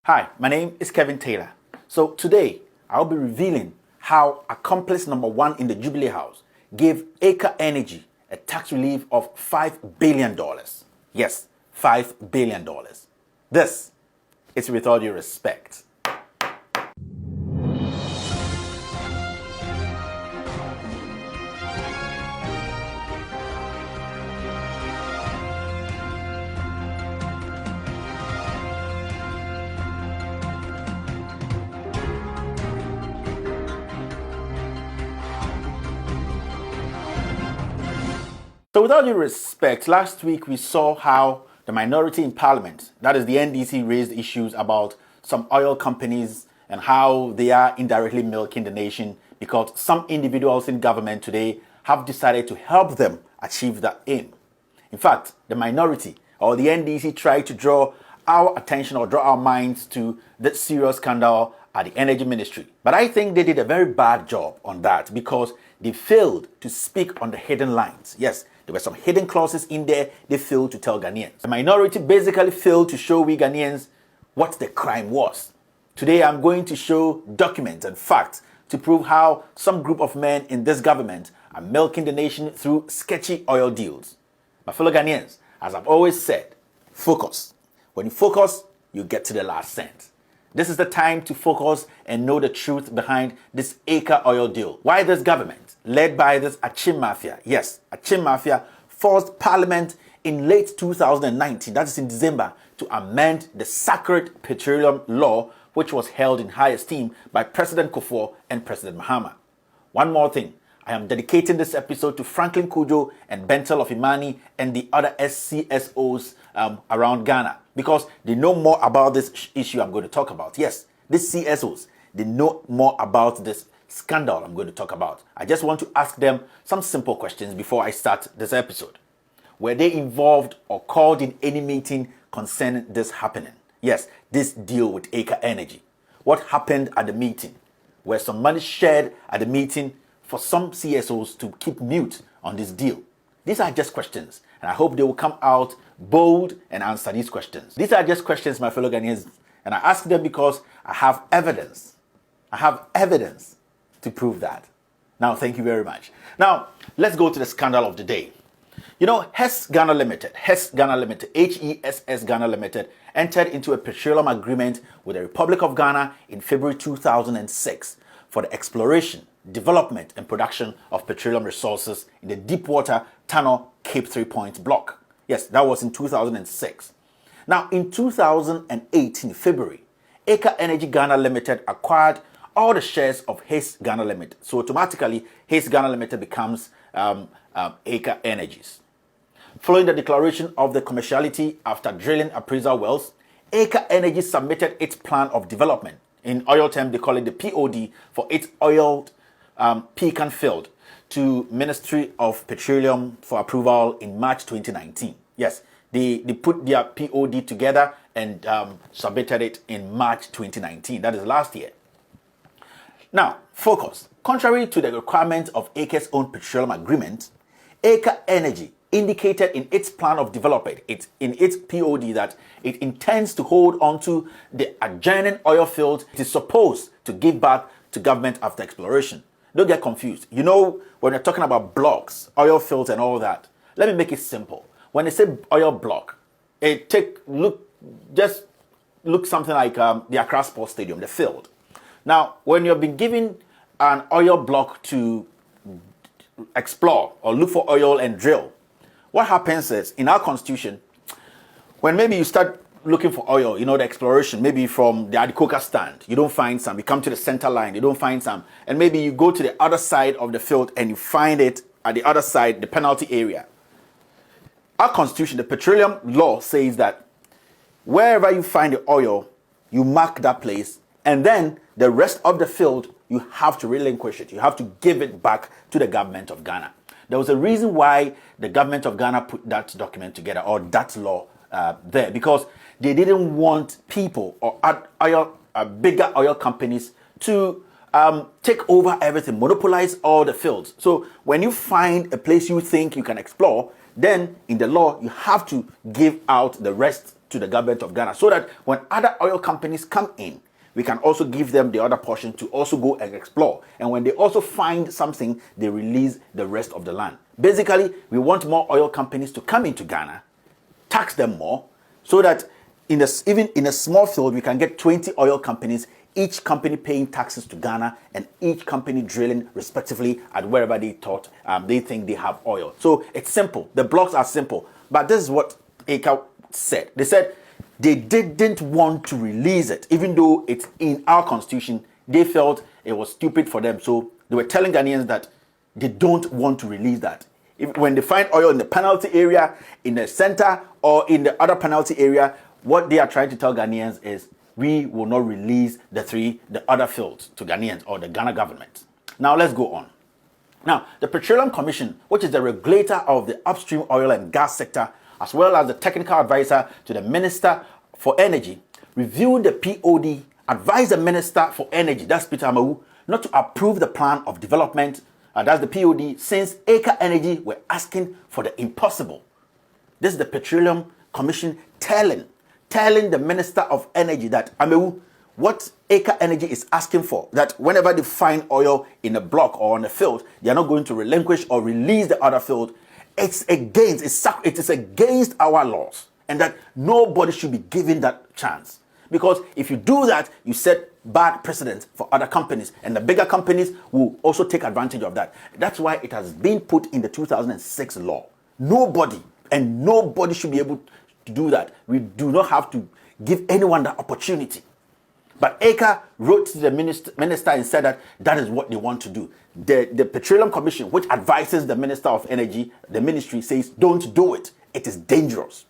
Hi, my name is Kelvin Taylor. So today, I'll be revealing how accomplice number one in the Jubilee House gave Aker Energy a tax relief of $5 billion. Yes, $5 billion. This is With All Due Respect. So with all due respect, last week we saw how the minority in parliament, that is the NDC, raised issues about some oil companies and how they are indirectly milking the nation because some individuals in government today have decided to help them achieve that aim. In fact, the minority or the NDC tried to draw our attention or draw our minds to this serious scandal at the energy ministry. But I think they did a very bad job on that because they failed to speak on the hidden lines. Yes, there were some hidden clauses in there they failed to tell Ghanaians. The minority basically failed to show we Ghanaians what the crime was. Today I'm going to show documents and facts to prove how some group of men in this government are milking the nation through sketchy oil deals. My fellow Ghanaians, as I've always said, focus. When you focus, you get to the last cent. This is the time to focus and know the truth behind this Aker oil deal. Why this government, led by this Achim Mafia, yes, Achim Mafia, forced Parliament in late 2019, that is in December, to amend the sacred petroleum law, which was held in high esteem by President Kufuor and President Mahama. One more thing, I am dedicating this episode to Franklin Kujo and Bentel of Imani and the other SCSOs around Ghana because they know more about this issue I'm going to talk about. Yes, these CSOs, they know more about this scandal I'm going to talk about. I just want to ask them some simple questions before I start this episode. Were they involved or called in any meeting concerning this happening? Yes, this deal with Aker Energy. What happened at the meeting? Were some money shared at the meeting for some CSOs to keep mute on this deal? These are just questions, and I hope they will come out bold and answer these questions. These are just questions, my fellow Ghanaians, and I ask them because I have evidence. I have evidence to prove that. Now, thank you very much. Now, let's go to the scandal of the day. You know, Hess Ghana Limited, HESS Ghana Limited, entered into a petroleum agreement with the Republic of Ghana in February 2006 for the exploration, development and production of petroleum resources in the Deepwater Tunnel Cape 3 Points block. Yes, that was in 2006. Now, in 2018, February, Aker Energy Ghana Limited acquired all the shares of HESS Ghana Limited. So automatically, HESS Ghana Limited becomes Aker Energies. Following the declaration of the commerciality after drilling appraisal wells, Aker Energy submitted its plan of development. In oil terms, they call it the POD for its oiled Pecan field to Ministry of Petroleum for approval in March 2019. Yes, they put their POD together and submitted it in March 2019. That is last year. Now, focus. Contrary to the requirements of Aker's own petroleum agreement, Aker Energy indicated in its plan of development, in its POD, that it intends to hold on to the adjoining oil field it is supposed to give back to government after exploration. Don't get confused. You know, when we're talking about blocks, oil fields and all that, let me make it simple. When they say oil block, just look something like the Accra Sports Stadium, the field. Now, when you've been given an oil block to explore or look for oil and drill, what happens is, in our constitution, when maybe you start looking for oil, you know, the exploration, maybe from the Adikoka stand, you don't find some, you come to the center line, you don't find some, and maybe you go to the other side of the field and you find it at the other side, the penalty area. Our constitution, the petroleum law, says that wherever you find the oil, you mark that place, and then the rest of the field, you have to relinquish it. You have to give it back to the government of Ghana. There was a reason why the government of Ghana put that document together, or that law there, because they didn't want people or bigger oil companies to take over everything, monopolize all the fields. So when you find a place you think you can explore, then in the law, you have to give out the rest to the government of Ghana so that when other oil companies come in, we can also give them the other portion to also go and explore. And when they also find something, they release the rest of the land. Basically, we want more oil companies to come into Ghana, tax them more, so that even in a small field, we can get 20 oil companies, each company paying taxes to Ghana and each company drilling respectively at wherever they think they have oil. So it's simple. The blocks are simple. But this is what Aker said. They said they didn't want to release it, even though it's in our constitution. They felt it was stupid for them. So they were telling Ghanaians that they don't want to release that. When they find oil in the penalty area, in the center, or in the other penalty area, what they are trying to tell Ghanaians is we will not release the other fields to Ghanaians or the Ghana government. Now let's go on. Now, the Petroleum Commission, which is the regulator of the upstream oil and gas sector, as well as the technical advisor to the Minister for Energy, reviewed the POD, advised the Minister for Energy, that's Peter Amawu, not to approve the plan of development, that's the POD, since Aker Energy were asking for the impossible. This is the Petroleum Commission telling the Minister of Energy that, Amawu, what Aker Energy is asking for, that whenever they find oil in a block or on a field, they are not going to relinquish or release the other field. It is against our laws, and that nobody should be given that chance. Because if you do that, you set bad precedents for other companies, and the bigger companies will also take advantage of that. That's why it has been put in the 2006 law. Nobody should be able to do that. We do not have to give anyone that opportunity. But Aker wrote to the minister and said that is what they want to do. The Petroleum Commission, which advises the Minister of Energy, the ministry, says don't do it. It is dangerous.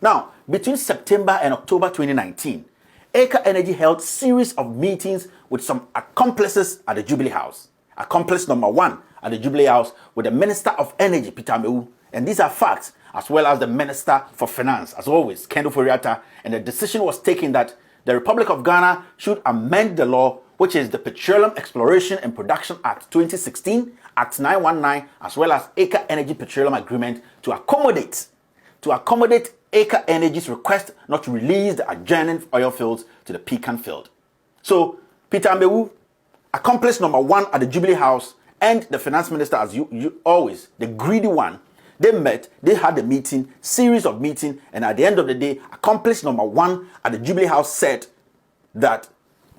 Now, between September and October 2019, Aker Energy held series of meetings with some accomplices at the Jubilee House. Accomplice number 1 at the Jubilee House with the Minister of Energy, Peter Amawu. And these are facts, as well as the Minister for Finance, as always, Kendo Foriata. And the decision was taken that the Republic of Ghana should amend the law, which is the Petroleum Exploration and Production Act 2016, Act 919, as well as Aker Energy Petroleum Agreement to accommodate Aker Energy's request not to release the adjoining oil fields to the Pecan field. So, Peter Amawu, accomplice number 1 at the Jubilee House, and the Finance Minister, as you always, the greedy one, they met, they had a meeting, series of meetings, and at the end of the day, accomplice number 1 at the Jubilee House said that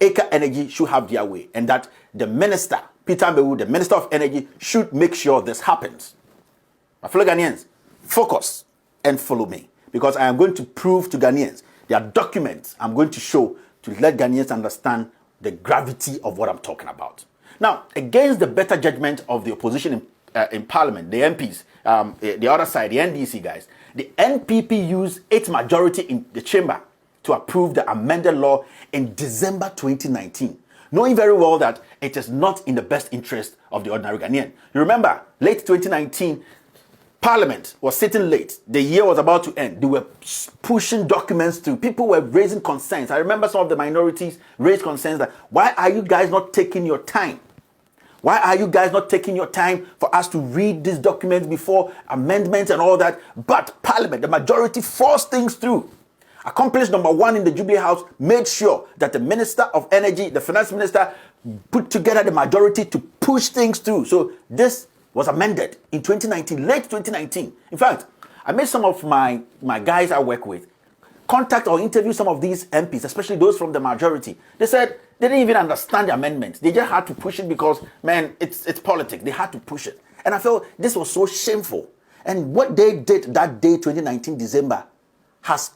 Aker Energy should have their way, and that the minister, Peter Amawu, the Minister of Energy, should make sure this happens. My fellow Ghanaians, focus and follow me, because I am going to prove to Ghanaians, there are documents I'm going to show to let Ghanaians understand the gravity of what I'm talking about. Now, against the better judgment of the opposition in Parliament, the MPs, the other side, the NDC guys, the NPP used its majority in the chamber to approve the amended law in December 2019, knowing very well that it is not in the best interest of the ordinary Ghanaian. You remember, late 2019, Parliament was sitting late. The year was about to end. They were pushing documents through. People were raising concerns. I remember some of the minorities raised concerns that, why are you guys not taking your time? Why are you guys not taking your time for us to read these documents before amendments and all that? But Parliament, the majority, forced things through. Accomplice number 1 in the Jubilee House made sure that the Minister of Energy, the Finance Minister, put together the majority to push things through. So this was amended in 2019, late 2019. In fact, I made some of my guys I work with contact or interview some of these MPs, especially those from the majority. They said they didn't even understand the amendment. They just had to push it because, man, it's politics. They had to push it. And I felt this was so shameful. And what they did that day, 2019 December, has,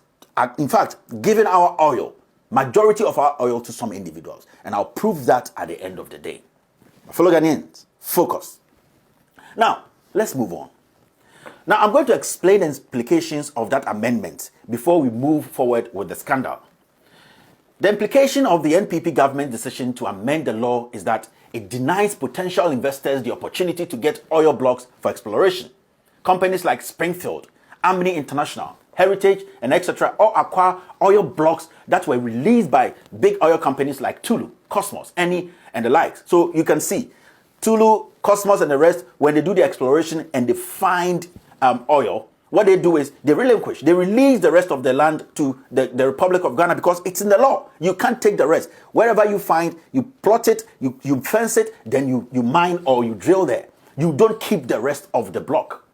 in fact, given our oil, majority of our oil, to some individuals. And I'll prove that at the end of the day. My fellow Ghanaians, focus. Now, let's move on. Now, I'm going to explain the implications of that amendment before we move forward with the scandal. The implication of the NPP government decision to amend the law is that it denies potential investors the opportunity to get oil blocks for exploration. Companies like Springfield, Amni International, Heritage, and etc. all acquire oil blocks that were released by big oil companies like Tulu, Cosmos, Eni, and the likes. So you can see Tulu, Cosmos, and the rest, when they do the exploration and they find oil what they do is they relinquish, they release the rest of the land to the Republic of Ghana because it's in the law. You can't take the rest. Wherever you find, you plot it, you fence it, then you mine or you drill there. You don't keep the rest of the block.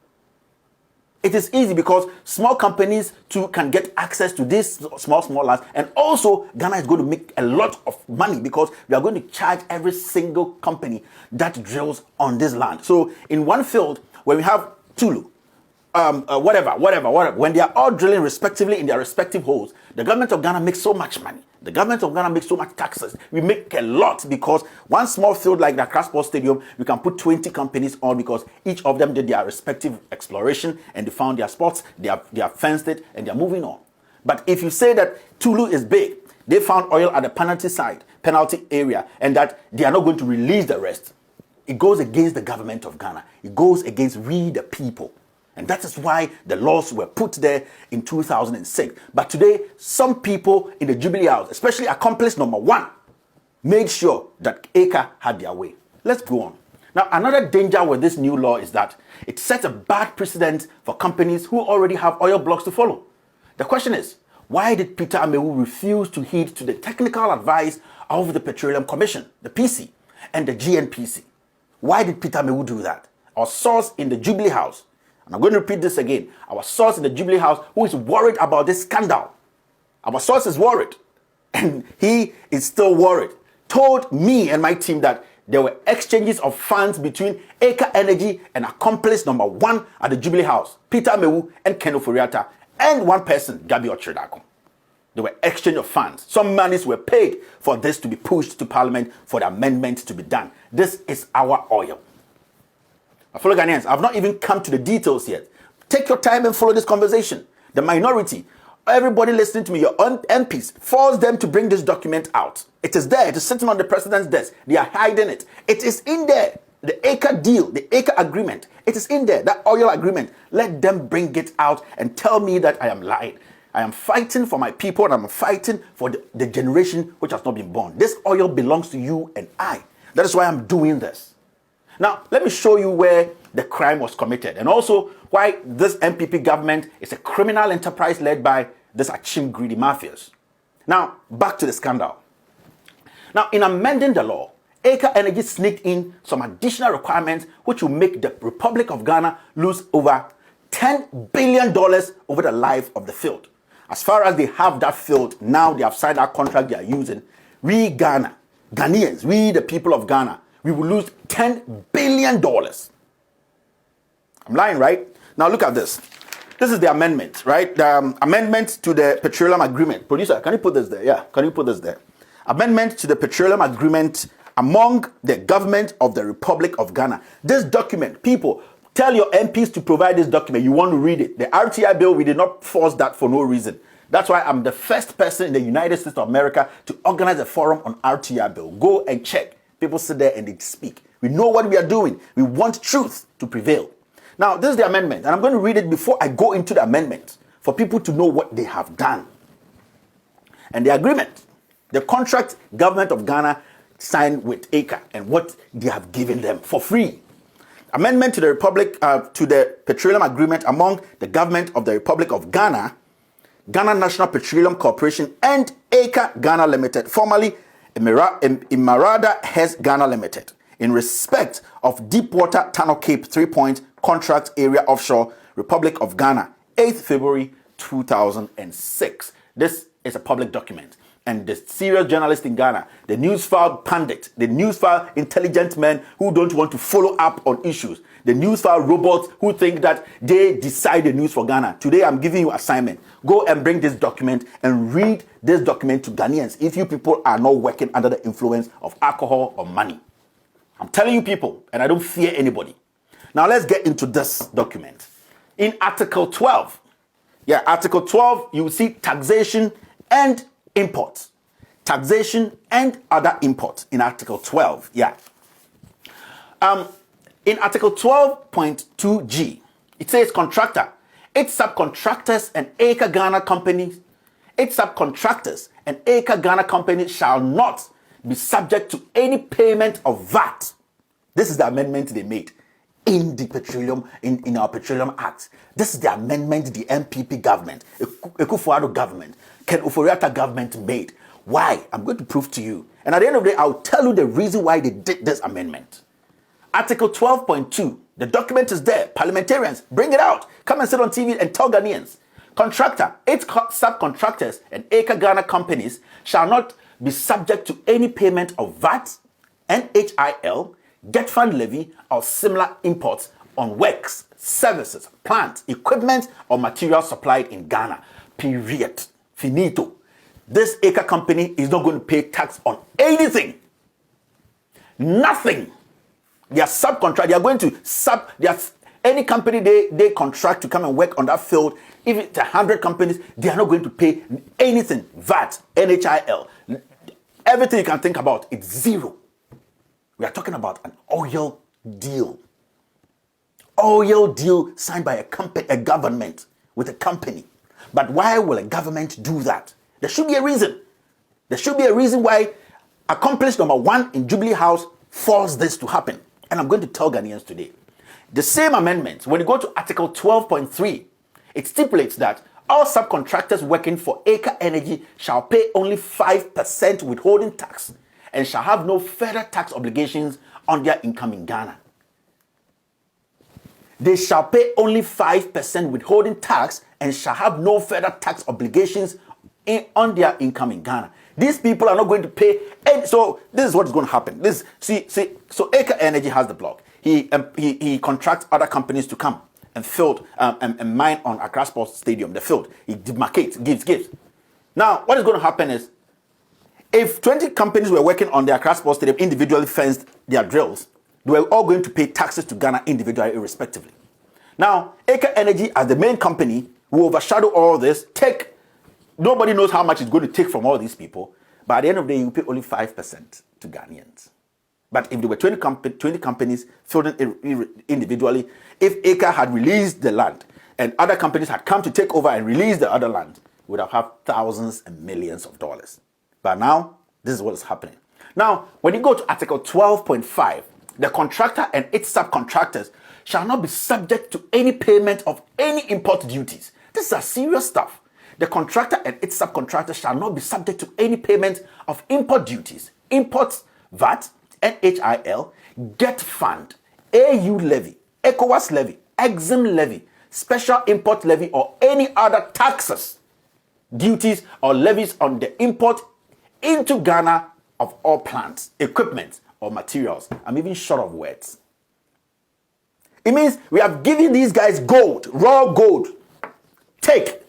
It is easy because small companies too can get access to this small lands, and also Ghana is going to make a lot of money because we are going to charge every single company that drills on this land. So in one field where we have Tulu, whatever, when they are all drilling respectively in their respective holes, the government of Ghana makes so much money. The government of Ghana makes so much taxes. We make a lot because one small field like the Accra Sports Stadium, we can put 20 companies on because each of them did their respective exploration and they found their spots, they have fenced it, and they're moving on. But if you say that Tulu is big, they found oil at the penalty area, and that they are not going to release the rest, it goes against the government of Ghana. It goes against we the people. And that is why the laws were put there in 2006. But today, some people in the Jubilee House, especially accomplice number one, made sure that Aker had their way. Let's go on. Now, another danger with this new law is that it sets a bad precedent for companies who already have oil blocks to follow. The question is, why did Peter Amewu refuse to heed to the technical advice of the Petroleum Commission, the PC, and the GNPC? Why did Peter Amewu do that? Our source in the Jubilee House, and I'm going to repeat this again, our source in the Jubilee House, who is worried about this scandal, our source is worried, and he is still worried, told me and my team that there were exchanges of funds between Aker Energy and accomplice number one at the Jubilee House, Peter Amewu and Ken Oforiatta, and one person, Gabi Ochredako. There were exchange of funds. Some monies were paid for this to be pushed to Parliament for the amendment to be done. This is our oil. Fellow Ghanaians, I've not even come to the details yet. Take your time and follow this conversation. The minority, everybody listening to me, your own MPs, force them to bring this document out. It is there. It is sitting on the president's desk. They are hiding it. It is in there. The Aker deal, the Aker agreement, it is in there. That oil agreement. Let them bring it out and tell me that I am lying. I am fighting for my people and I'm fighting for the generation which has not been born. This oil belongs to you and I. That is why I'm doing this. Now, let me show you where the crime was committed and also why this MPP government is a criminal enterprise led by this Achim greedy mafias. Now, back to the scandal. Now, in amending the law, Aker Energy sneaked in some additional requirements which will make the Republic of Ghana lose over $10 billion over the life of the field. As far as they have that field, now they have signed that contract they are using, we Ghanaians, we the people of Ghana, we will lose $10 billion. I'm lying, right? Now look at this. This is the amendment, right? The amendment to the Petroleum Agreement. Producer, can you put this there? Yeah, can you put this there? Amendment to the Petroleum Agreement among the government of the Republic of Ghana. This document, people, tell your MPs to provide this document. You want to read it. The RTI bill, we did not force that for no reason. That's why I'm the first person in the United States of America to organize a forum on RTI bill. Go and check. People sit there and they speak. We know what we are doing. We want truth to prevail. Now, this is the amendment, and I'm going to read it before I go into the amendment for people to know what they have done. And the agreement, the contract government of Ghana signed with Aker and what they have given them for free. Amendment to the Petroleum Agreement among the government of the Republic of Ghana, Ghana National Petroleum Corporation, and Aker Ghana Limited, formerly Imarada Hess Ghana Limited, in respect of Deepwater Tunnel Cape 3 Point Contract Area Offshore, Republic of Ghana, 8th February 2006. This is a public document. And the serious journalists in Ghana, the newsfile pundit, the newsfile intelligent men who don't want to follow up on issues, the newsfile robots who think that they decide the news for Ghana. Today, I'm giving you assignment. Go and bring this document and read this document to Ghanaians if you people are not working under the influence of alcohol or money. I'm telling you people, and I don't fear anybody. Now, let's get into this document. In Article 12, Article 12, you will see taxation and imports. Taxation and other imports in Article 12. In Article 12.2G, it says contractor, its subcontractors and Aker Ghana companies, shall not be subject to any payment of VAT. This is the amendment they made. in the petroleum, in our Petroleum Act. This is the amendment the MPP government, Akufo-Addo government, Ken Ofori-Atta government made. Why? I'm going to prove to you. And at the end of the day, I'll tell you the reason why they did this amendment. Article 12.2, the document is there. Parliamentarians, bring it out. Come and sit on TV and tell Ghanaians. Contractor, its subcontractors and Aker Ghana companies shall not be subject to any payment of VAT, NHIL, Get Fund levy, or similar imports on works, services, plant, equipment, or materials supplied in Ghana. Period. Finito. This Aker company is not going to pay tax on anything. Nothing. They are subcontract. They are going to any company they contract to come and work on that field. If it's 100 companies, they are not going to pay anything. VAT, NHIL, everything you can think about, it's zero. We are talking about an oil deal. Oil deal signed by a government with a company. But why will a government do that? There should be a reason. There should be a reason why accomplice number 1 in Jubilee House forced this to happen. And I'm going to tell Ghanaians today. The same amendment, when you go to Article 12.3, it stipulates that all subcontractors working for Aker Energy shall pay only 5% withholding tax and shall have no further tax obligations on their income in Ghana. They shall pay only 5% withholding tax and shall have no further tax obligations on their income in Ghana. These people are not going to pay. And so this is what's going to happen. So Aker Energy has the block. He contracts other companies to come and fill and mine on Accra Sports Stadium. The field. He demarcates, gives. Now, what is going to happen is, if 20 companies were working on the Accra Sports Stadium individually fenced their drills, they were all going to pay taxes to Ghana individually, irrespectively. Now, Aker Energy, as the main company, will overshadow all this. Nobody knows how much it's going to take from all these people. But at the end of the day, you pay only 5% to Ghanaians. But if there were 20 companies filled individually, if Aker had released the land and other companies had come to take over and release the other land, we would have had thousands and millions of dollars. But now, this is what is happening. Now, when you go to Article 12.5, the contractor and its subcontractors shall not be subject to any payment of any import duties. This is serious stuff. The contractor and its subcontractors shall not be subject to any payment of import duties, imports, VAT, NHIL, Get Fund, AU levy, ECOWAS levy, EXIM levy, special import levy, or any other taxes, duties, or levies on the import into Ghana of all plants, equipment, or materials. I'm even short of words. It means we have given these guys gold, raw gold.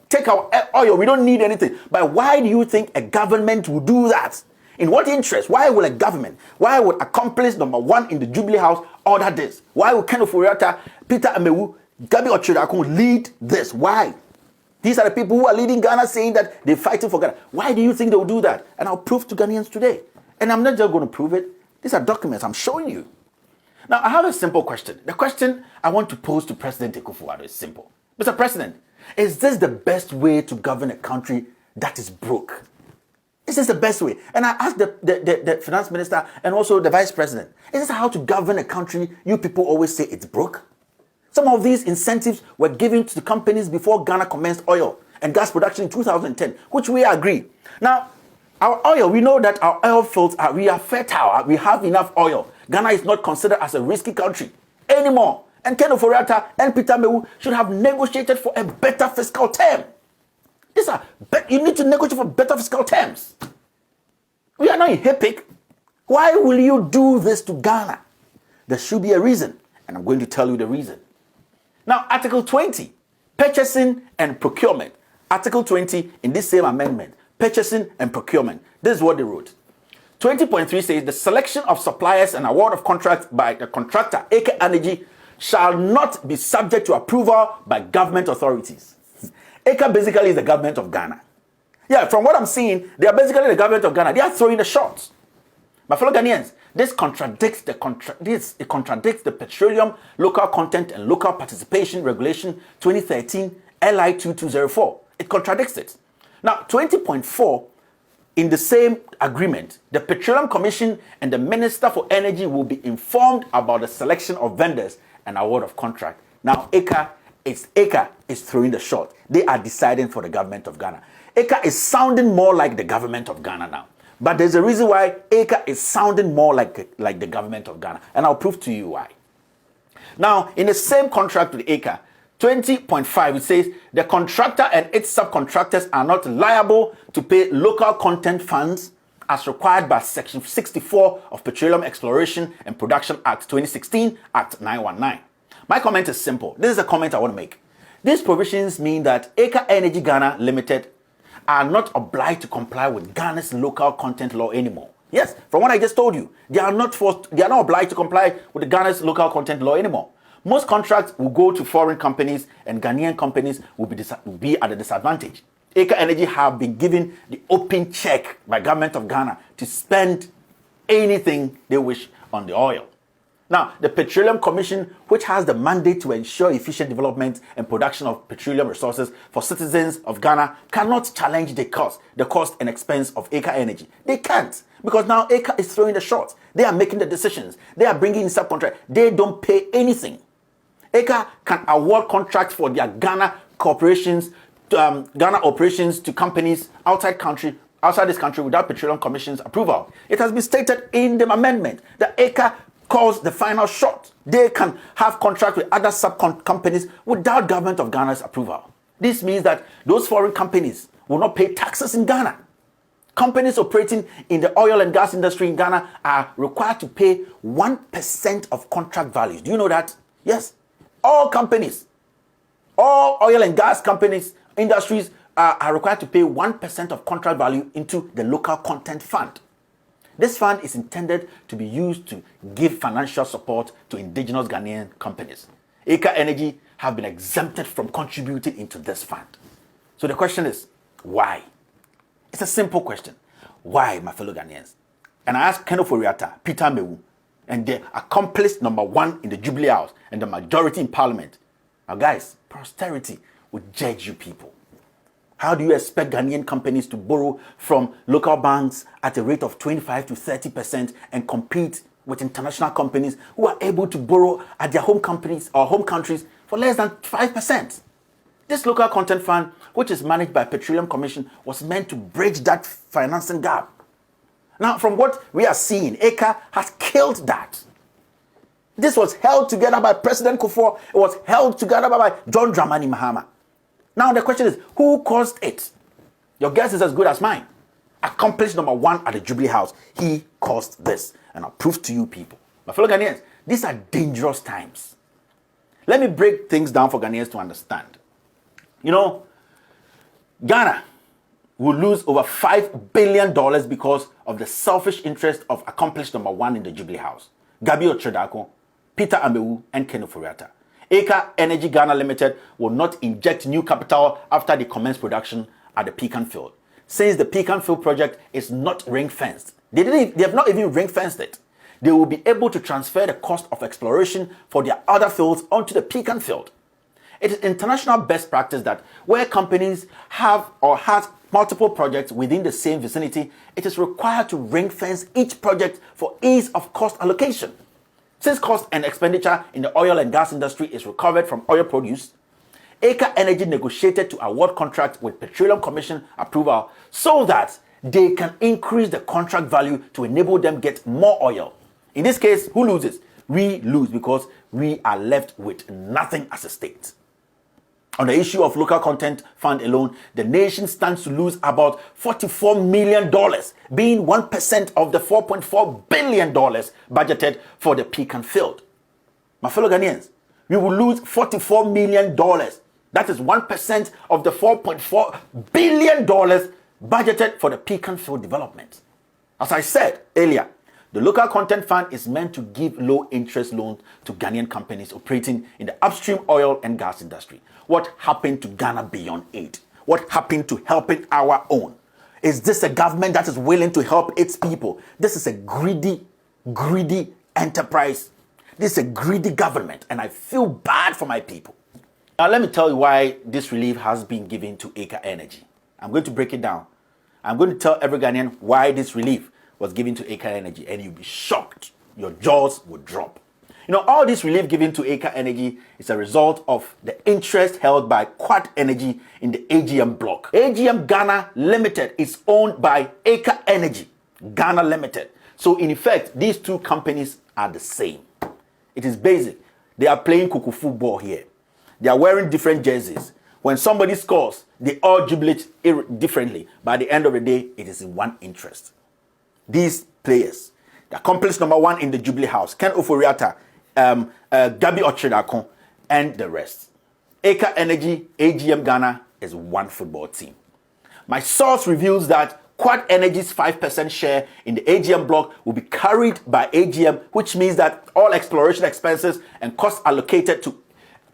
Take our oil. We don't need anything. But why do you think a government will do that? In what interest? Why will a government? Why would accomplice number 1 in the Jubilee House order this? Why would Ken Ofori-Atta, Peter Amewu, Gabi Ochirakun lead this? Why? These are the people who are leading Ghana, saying that they're fighting for Ghana. Why do you think they will do that? And I'll prove to Ghanaians today. And I'm not just going to prove it. These are documents I'm showing you. Now, I have a simple question. The question I want to pose to President Akufo-Addo is simple. Mr. President, is this the best way to govern a country that is broke? Is this the best way? And I asked the finance minister and also the vice president, is this how to govern a country you people always say it's broke? Some of these incentives were given to the companies before Ghana commenced oil and gas production in 2010, which we agree. Now, our oil, we know that our oil fields we are fertile. We have enough oil. Ghana is not considered as a risky country anymore. And Ken Ofori-Atta and Peter Amewu should have negotiated for a better fiscal term. You need to negotiate for better fiscal terms. We are not in HIPIC. Why will you do this to Ghana? There should be a reason, and I'm going to tell you the reason. Now, Article 20, purchasing and procurement. Article 20 in this same amendment, purchasing and procurement. This is what they wrote. 20.3 says the selection of suppliers and award of contracts by the contractor, Aker Energy, shall not be subject to approval by government authorities. Aker basically is the government of Ghana. Yeah, from what I'm seeing, they are basically the government of Ghana. They are throwing the shots. My fellow Ghanaians, this contradicts the Petroleum Local Content and Local Participation Regulation 2013 LI 2204. It contradicts it. Now, 20.4, in the same agreement, the Petroleum Commission and the Minister for Energy will be informed about the selection of vendors an award of contract. Now, Aker is throwing the shot. They are deciding for the government of Ghana. Aker is sounding more like the government of Ghana now. But there's a reason why Aker is sounding more like the government of Ghana. And I'll prove to you why. Now, in the same contract with Aker, 20.5, it says the contractor and its subcontractors are not liable to pay local content funds as required by Section 64 of Petroleum Exploration and Production Act 2016, Act 919. My comment is simple. This is a comment I want to make. These provisions mean that Aker Energy Ghana Limited are not obliged to comply with Ghana's local content law anymore. Yes, from what I just told you, they are not obliged to comply with the Ghana's local content law anymore. Most contracts will go to foreign companies, and Ghanaian companies will be at a disadvantage. Aker Energy have been given the open check by government of Ghana to spend anything they wish on the oil. Now, the Petroleum Commission, which has the mandate to ensure efficient development and production of petroleum resources for citizens of Ghana, cannot challenge the cost and expense of Aker Energy. They can't, because now Aker is throwing the shots. They are making the decisions. They are bringing in subcontract. They don't pay anything. Aker can award contracts for their Ghana operations to companies outside this country without Petroleum Commission's approval. It has been stated in the amendment that Aker calls the final shot. They can have contract with other companies without government of Ghana's approval. This means that those foreign companies will not pay taxes in Ghana. Companies operating in the oil and gas industry in Ghana are required to pay 1% of contract values. Do you know that? Yes. All companies, all oil and gas companies, industries are required to pay 1% of contract value into the local content fund. This fund is intended to be used to give financial support to indigenous Ghanaian companies. Aker Energy have been exempted from contributing into this fund. So the question is, why? It's a simple question. Why, my fellow Ghanaians? And I asked Kenneth Oriata, Peter Mewu, and the accomplished number one in the Jubilee House and the majority in Parliament. Now guys, posterity will judge you people. How do you expect Ghanaian companies to borrow from local banks at a rate of 25 to 30% and compete with international companies who are able to borrow at their home companies or home countries for less than 5%? This local content fund, which is managed by Petroleum Commission, was meant to bridge that financing gap. Now, from what we are seeing, Aker has killed that. This was held together by President Kufuor. It was held together by John Dramani Mahama. Now the question is, who caused it? Your guess is as good as mine. Accomplished number one at the Jubilee House. He caused this. And I'll prove to you people. My fellow Ghanaians, these are dangerous times. Let me break things down for Ghanaians to understand. You know, Ghana will lose over $5 billion because of the selfish interest of accomplished number one in the Jubilee House, Gabi Ochedako, Peter Amewu, and Kenneth Oriata. Aker Energy Ghana Limited will not inject new capital after they commence production at the Pecan Field. Since the Pecan Field project is not ring-fenced, they have not even ring-fenced it. They will be able to transfer the cost of exploration for their other fields onto the Pecan Field. It is international best practice that where companies have or has multiple projects within the same vicinity, it is required to ring-fence each project for ease of cost allocation. Since cost and expenditure in the oil and gas industry is recovered from oil produce, Aker Energy negotiated to award contracts with Petroleum Commission approval so that they can increase the contract value to enable them get more oil. In this case, who loses? We lose because we are left with nothing as a state. On the issue of local content fund alone, the nation stands to lose about $44 million, being 1% of the $4.4 billion budgeted for the Pecan Field. My fellow Ghanaians, we will lose $44 million. That is 1% of the $4.4 billion budgeted for the Pecan Field development. As I said earlier, the local content fund is meant to give low-interest loans to Ghanaian companies operating in the upstream oil and gas industry. What happened to Ghana beyond aid? What happened to helping our own? Is this a government that is willing to help its people? This is a greedy enterprise. This is a greedy government, and I feel bad for my people. Now, let me tell you why this relief has been given to Aker Energy. I'm going to break it down. I'm going to tell every Ghanaian why this relief was given to Aker Energy, and you'll be shocked. Your jaws will drop. All this relief given to Aker Energy is a result of the interest held by Quad Energy in the AGM block. AGM Ghana Limited is owned by Aker Energy Ghana Limited. So in effect, these two companies are the same. It is basic. They are playing cuckoo football here. They are wearing different jerseys. When somebody scores, they all jubilate differently. By the end of the day, it is in one interest. These players, the accomplice number one in the Jubilee House, Ken Ofori-Atta, Gabi Ochredakon, and the rest. Aker Energy, AGM Ghana is one football team. My source reveals that Quad Energy's 5% share in the AGM block will be carried by AGM, which means that all exploration expenses and costs allocated to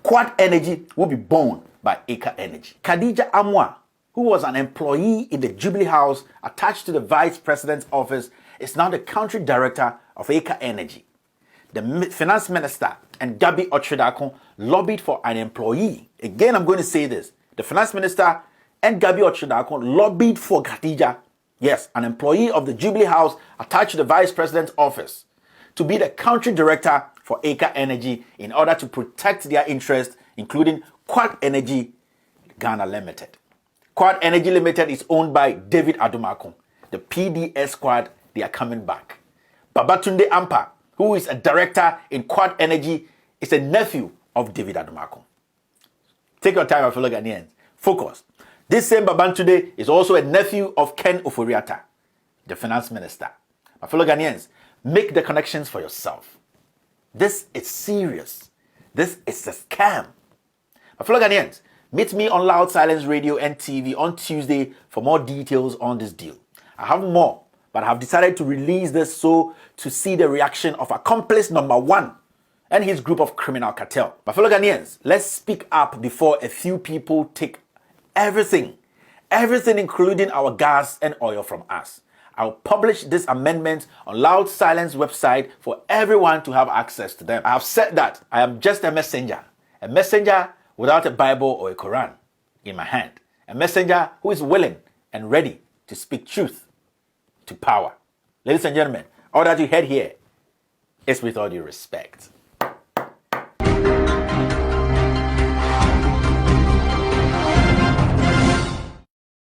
Quad Energy will be borne by Aker Energy. Khadija Amwa, who was an employee in the Jubilee House attached to the Vice President's office, is now the country director of Aker Energy. The finance minister and Gabi Ochredakon lobbied for an employee. Again, I'm going to say this. The finance minister and Gabi Ochredakon lobbied for Khadija, yes, an employee of the Jubilee House attached to the Vice President's office, to be the country director for Aker Energy in order to protect their interests, including Quad Energy Ghana Limited. Quad Energy Limited is owned by David Adumakun. The PDS squad, they are coming back. Babatunde Ampa, who is a director in Quad Energy, is a nephew of David Adumakun. Take your time, my fellow Ghanaians. Focus. This same Babatunde is also a nephew of Ken Ofori-Atta, the finance minister. My fellow Ghanaians, make the connections for yourself. This is serious. This is a scam. My fellow Ghanaians, meet me on Loud Silence Radio and TV on Tuesday for more details on this deal. I have more, but I have decided to release this so to see the reaction of accomplice number one and his group of criminal cartel. My fellow Ghanaians, let's speak up before a few people take everything including our gas and oil from us. I'll publish this amendment on Loud Silence website for everyone to have access to them. I have said that I am just a messenger without a Bible or a Quran in my hand. A messenger who is willing and ready to speak truth to power. Ladies and gentlemen, all that you heard here is with all due respect.